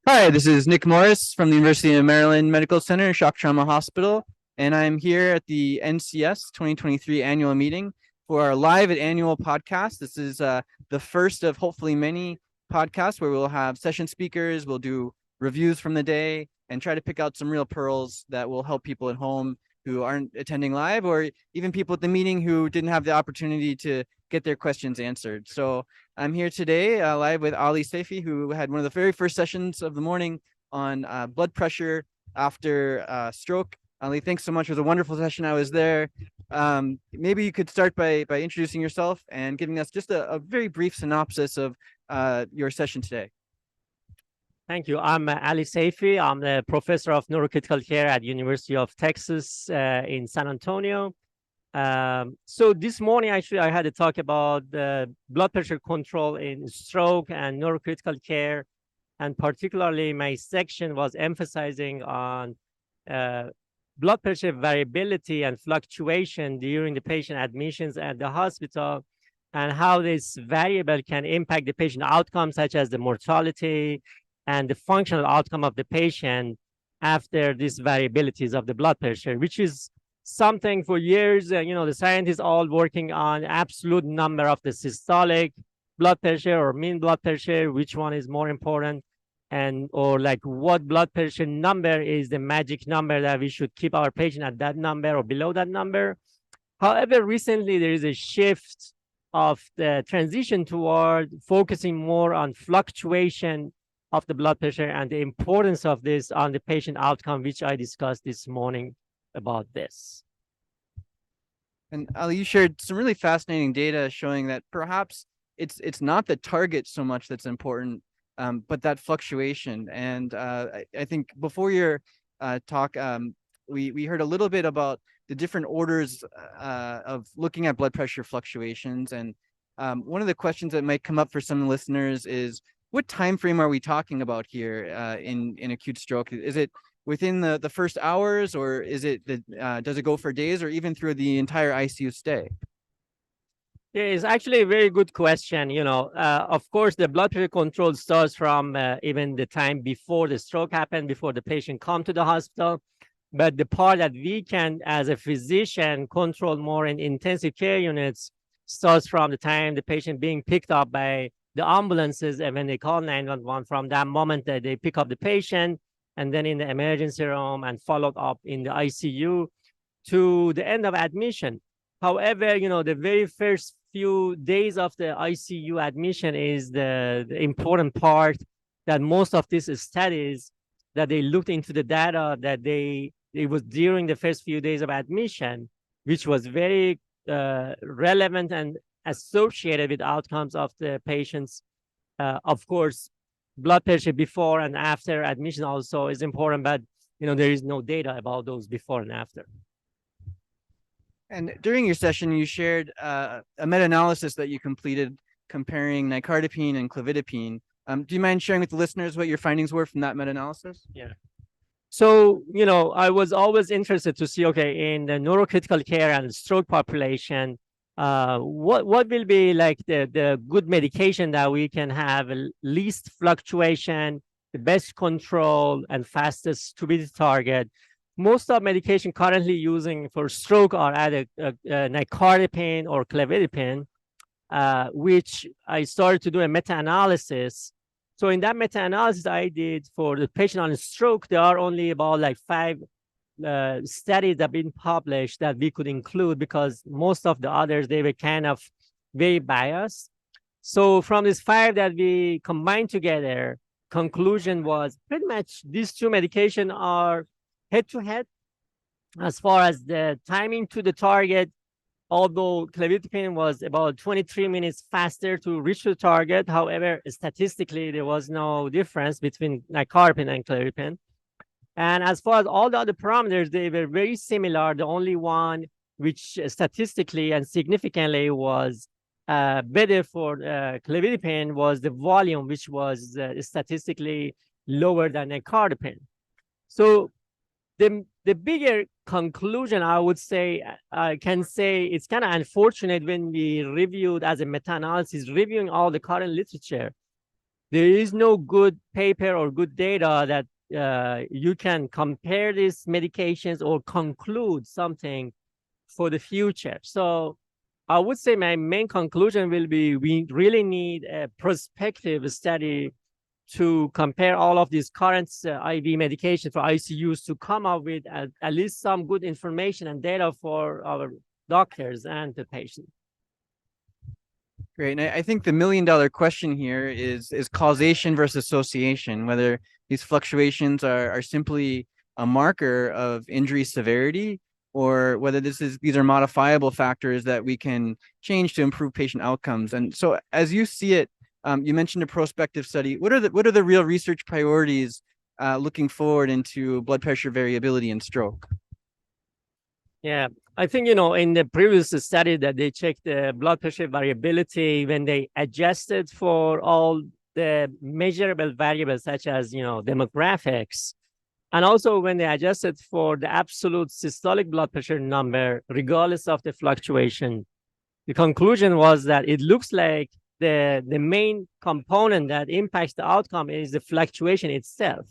Hi, this is Nick Morris from the University of Maryland Medical Center Shock Trauma Hospital, and I'm here at the NCS 2023 annual meeting for our live at annual podcast. This is the first of hopefully many podcasts where we'll have session speakers, we'll do reviews from the day, and try to pick out some real pearls that will help people at home who aren't attending live, or even people at the meeting who didn't have the opportunity to get their questions answered. So I'm here today live with Ali Seifi, who had one of the very first sessions of the morning on blood pressure after stroke. Ali, thanks so much. It was a wonderful session. I was there. Maybe you could start by introducing yourself and giving us just a very brief synopsis of your session today. Thank you. I'm Ali Seifi. I'm the professor of neurocritical care at University of Texas in San Antonio. So this morning, actually, I had a talk about the blood pressure control in stroke and neurocritical care. And particularly, my section was emphasizing on blood pressure variability and fluctuation during the patient admissions at the hospital, and how this variable can impact the patient outcomes, such as the mortality and the functional outcome of the patient after these variabilities of the blood pressure, which is something for years, the scientists all working on absolute number of the systolic blood pressure or mean blood pressure, which one is more important, and or like what blood pressure number is the magic number that we should keep our patient at that number or below that number. However, recently there is a shift of the transition toward focusing more on fluctuation of the blood pressure and the importance of this on the patient outcome, which I discussed this morning about this. And Ali, you shared some really fascinating data showing that perhaps it's not the target so much that's important, but that fluctuation. And I think before your talk, we heard a little bit about the different orders of looking at blood pressure fluctuations. And one of the questions that might come up for some listeners is, what time frame are we talking about here in acute stroke? Is it within the first hours, or is it does it go for days, or even through the entire ICU stay? Yeah, it's actually a very good question. Of course, the blood pressure control starts from even the time before the stroke happened, before the patient come to the hospital. But the part that we can, as a physician, control more in intensive care units starts from the time the patient being picked up by the ambulances, and when they call 911, from that moment that they pick up the patient, and then in the emergency room and followed up in the ICU to the end of admission. However, the very first few days of the ICU admission is the important part that most of these studies that they looked into the data that it was during the first few days of admission, which was very relevant and associated with outcomes of the patients. Of course, blood pressure before and after admission also is important, but there is no data about those before and after. And during your session, you shared a meta-analysis that you completed comparing nicardipine and clevidipine. Do you mind sharing with the listeners what your findings were from that meta-analysis? Yeah. So, I was always interested to see, okay, in the neurocritical care and stroke population, what will be like the good medication that we can have least fluctuation, the best control, and fastest to be the target. Most of medication currently using for stroke are either nicardipine or clevidipine, which I started to do a meta-analysis. So in that meta-analysis I did for the patient on stroke, there are only about like 5 studies that have been published that we could include, because most of the others, they were kind of very biased. So from these 5 that we combined together, conclusion was pretty much these 2 medications are head-to-head as far as the timing to the target. Although clevidipine was about 23 minutes faster to reach the target, however, statistically, there was no difference between nicardipine and clevidipine. And as far as all the other parameters, they were very similar. The only one which statistically and significantly was better for clevidipine was the volume, which was statistically lower than nicardipine. So the bigger conclusion, I would say, I can say it's kind of unfortunate when we reviewed as a meta-analysis, reviewing all the current literature. there is no good paper or good data that you can compare these medications or conclude something for the future. So I would say my main conclusion will be we really need a prospective study to compare all of these current IV medications for ICUs to come up with at least some good information and data for our doctors and the patient. Great. And I think the $1 million question here is causation versus association, whether these fluctuations are simply a marker of injury severity, or whether these are modifiable factors that we can change to improve patient outcomes. And so as you see it, you mentioned a prospective study. What are the real research priorities looking forward into blood pressure variability in stroke? Yeah, I think, in the previous study that they checked the blood pressure variability when they adjusted for all the measurable variables such as, demographics, and also when they adjusted for the absolute systolic blood pressure number, regardless of the fluctuation, the conclusion was that it looks like the main component that impacts the outcome is the fluctuation itself.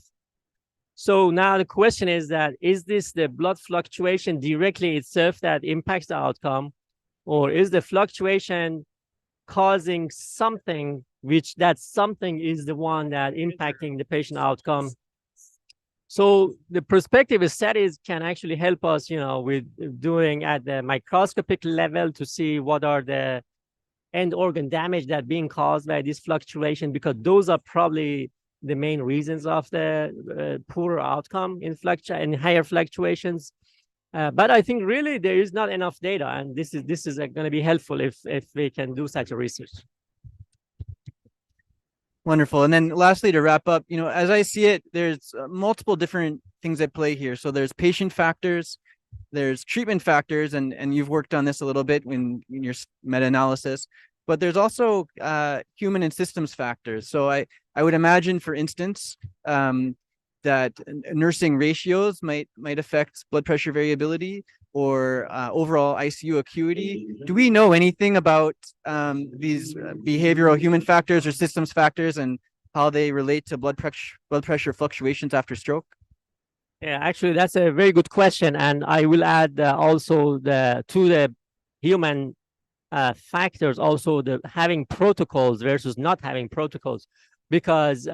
So now the question is that, is this the blood fluctuation directly itself that impacts the outcome, or is the fluctuation causing something which that something is the one that impacting the patient outcome? So the prospective studies can actually help us, with doing at the microscopic level to see what are the end organ damage that being caused by this fluctuation, because those are probably the main reasons of the poorer outcome in higher fluctuations. But I think really there is not enough data, and this is going to be helpful if we can do such a research. Wonderful. And then lastly, to wrap up, as I see it, there's multiple different things at play here. So there's patient factors, there's treatment factors, and you've worked on this a little bit in your meta-analysis, but there's also human and systems factors. So I would imagine, for instance, that nursing ratios might affect blood pressure variability, or overall ICU acuity. Do we know anything about these behavioral human factors or systems factors and how they relate to blood pressure fluctuations after stroke? Yeah, actually, that's a very good question, and I will add also to the human factors, also the having protocols versus not having protocols, because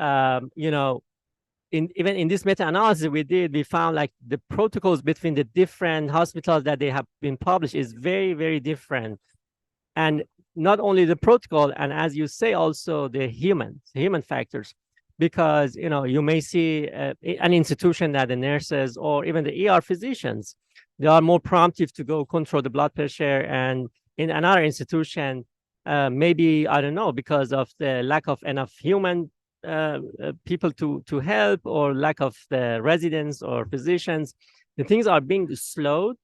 even in this meta-analysis we found like the protocols between the different hospitals that they have been published is very, very different. And not only the protocol, and as you say, also the human factors, because you may see an institution that the nurses or even the ER physicians, they are more promptive to go control the blood pressure, and in another institution, maybe, I don't know, because of the lack of enough human people to help, or lack of the residents or physicians, the things are being slowed.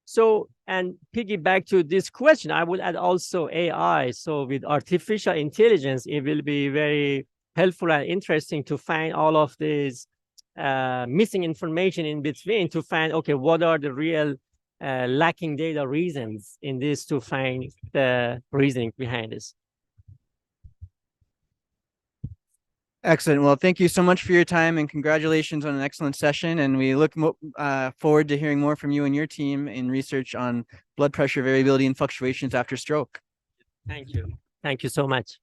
So, and piggyback to this question, I would add also AI. So with artificial intelligence, it will be very helpful and interesting to find all of these missing information in between, to find, okay, what are the real lacking data reasons in this, to find the reasoning behind this. Excellent. Well, thank you so much for your time, and congratulations on an excellent session. And we look forward to hearing more from you and your team in research on blood pressure variability and fluctuations after stroke. Thank you. Thank you so much.